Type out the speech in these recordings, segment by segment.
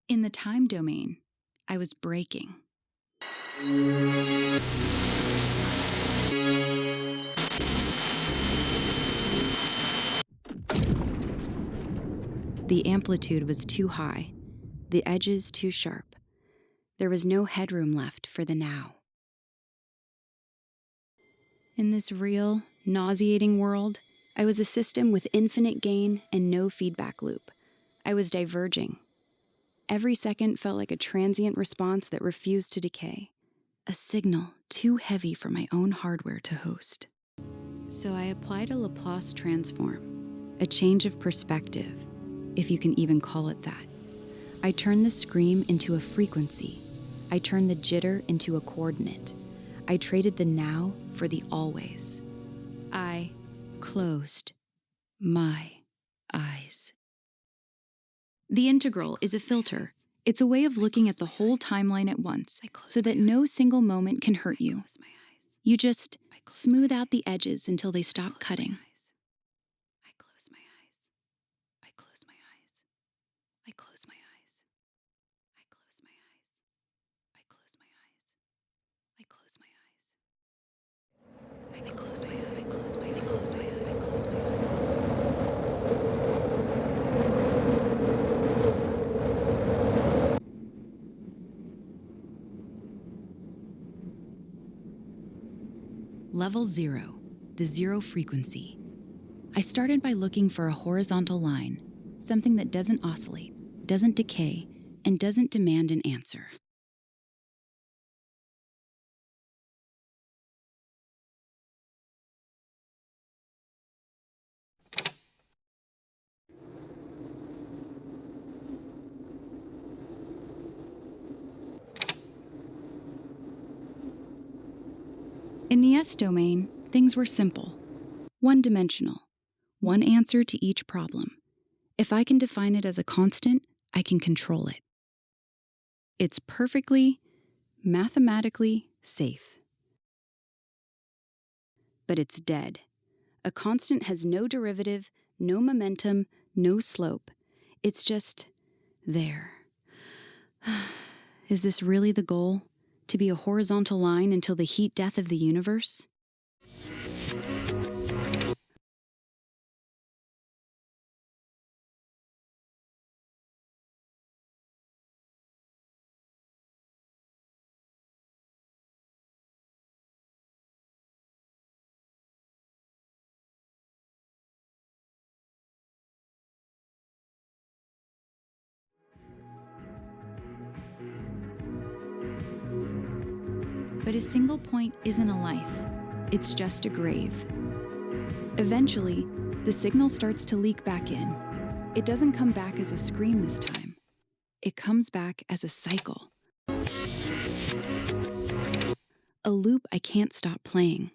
In the time domain, I was breaking. The amplitude was too high, the edges too sharp. There was no headroom left for the now. In this real, nauseating world, I was a system with infinite gain and no feedback loop. I was diverging. Every second felt like a transient response that refused to decay, a signal too heavy for my own hardware to host. So I applied a Laplace Transform, a change of perspective, if you can even call it that. I turned the scream into a frequency. I turned the jitter into a coordinate. I traded the now for the always. I closed my eyes. The integral is a filter. It's a way of looking at the whole timeline at once, so that no single moment can hurt you. You just smooth out the edges until they stop cutting. I close my eyes. I close my eyes. I close my eyes. I close my eyes. I close my eyes. I close my eyes. I close my eyes. I close my eyes. I close my eyes. I close my eyes. Level 0, the zero frequency. I started by looking for a horizontal line, something that doesn't oscillate, doesn't decay, and doesn't demand an answer. In the S domain, things were simple, one-dimensional, one answer to each problem. If I can define it as a constant, I can control it. It's perfectly, mathematically safe. But it's dead. A constant has no derivative, no momentum, no slope. It's just there. Is this really the goal? To be a horizontal line until the heat death of the universe? But a single point isn't a life. It's just a grave. Eventually, the signal starts to leak back in. It doesn't come back as a scream this time. It comes back as a cycle. A loop I can't stop playing.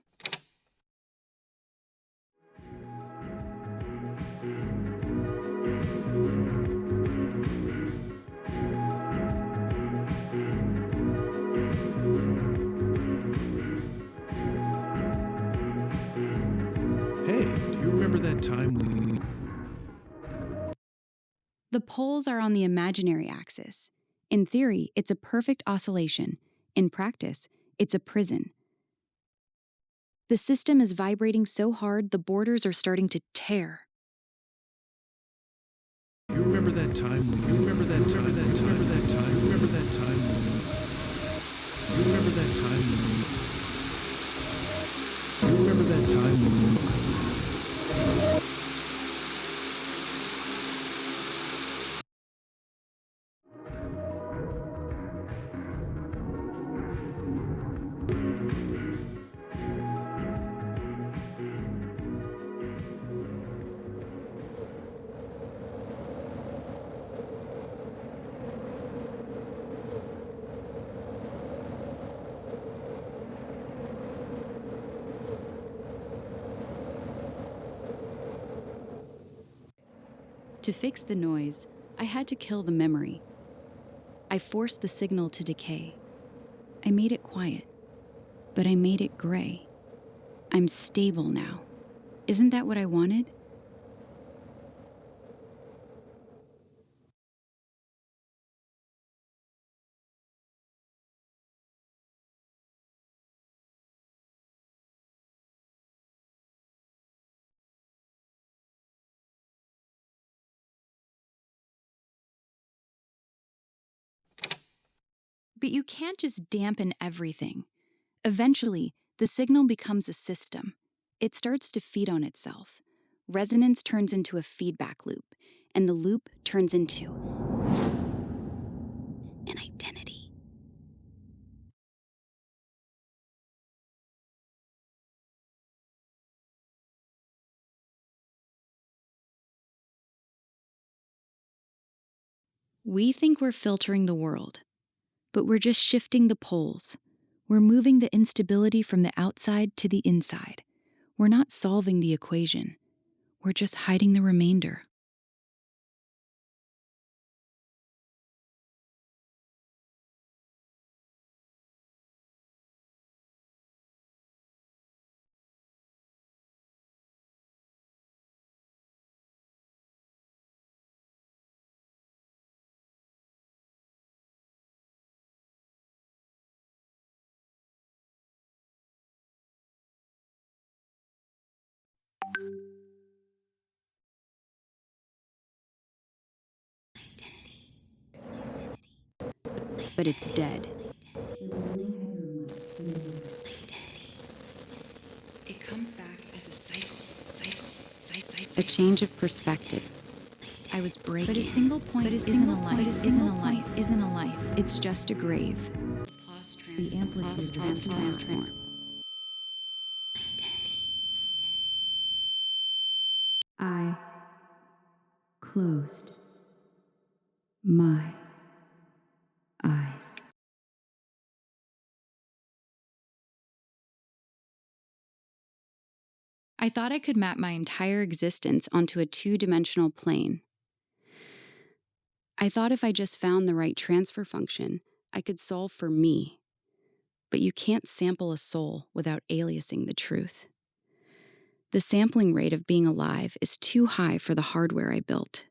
Hey, do you remember that time we... The poles are on the imaginary axis. In theory, it's a perfect oscillation. In practice, it's a prison. The system is vibrating so hard the borders are starting to tear. You remember that time when... You remember that time... Remember that time... Remember that time when... You remember that time when... You remember that time when... To fix the noise, I had to kill the memory. I forced the signal to decay. I made it quiet, but I made it gray. I'm stable now. Isn't that what I wanted? But you can't just dampen everything. Eventually, the signal becomes a system. It starts to feed on itself. Resonance turns into a feedback loop, and the loop turns into an identity. We think we're filtering the world, but we're just shifting the poles. We're moving the instability from the outside to the inside. We're not solving the equation. We're just hiding the remainder. But it's dead. It comes back as a cycle. A change of perspective. I was breaking. But a single point isn't a life. It's just a grave. The amplitude is transform. I closed my eyes. I thought I could map my entire existence onto a two-dimensional plane. I thought if I just found the right transfer function, I could solve for me. But you can't sample a soul without aliasing the truth. The sampling rate of being alive is too high for the hardware I built.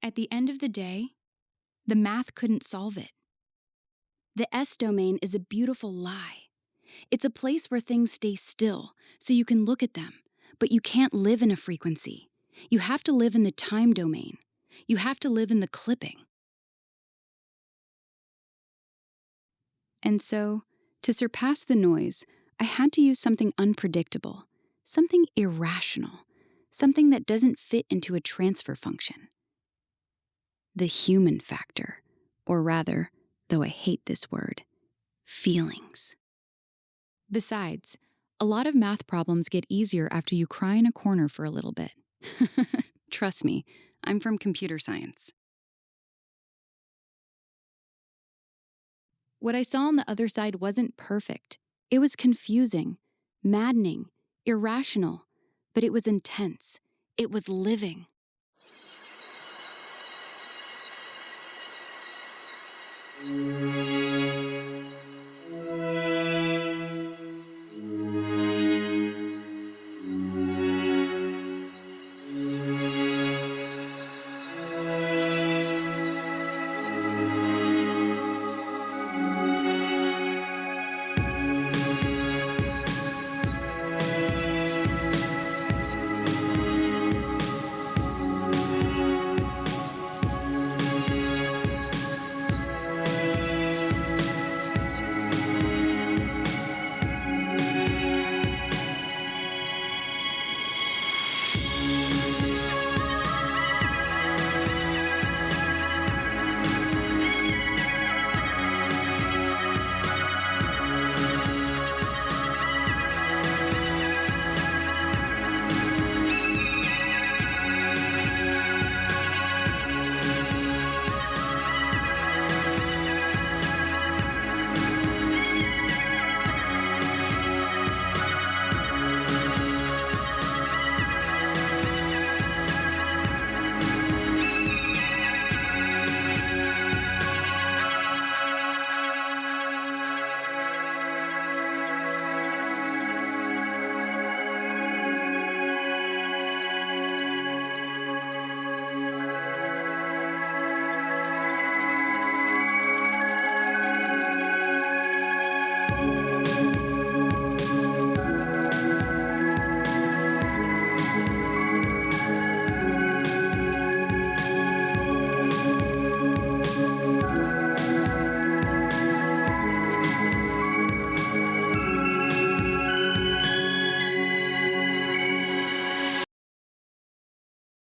At the end of the day, the math couldn't solve it. The S domain is a beautiful lie. It's a place where things stay still, so you can look at them, but you can't live in a frequency. You have to live in the time domain. You have to live in the clipping. And so, to surpass the noise, I had to use something unpredictable, something irrational, something that doesn't fit into a transfer function. The human factor, or rather, though I hate this word, feelings. Besides, a lot of math problems get easier after you cry in a corner for a little bit. Trust me, I'm from computer science. What I saw on the other side wasn't perfect. It was confusing, maddening, irrational, but it was intense. It was living.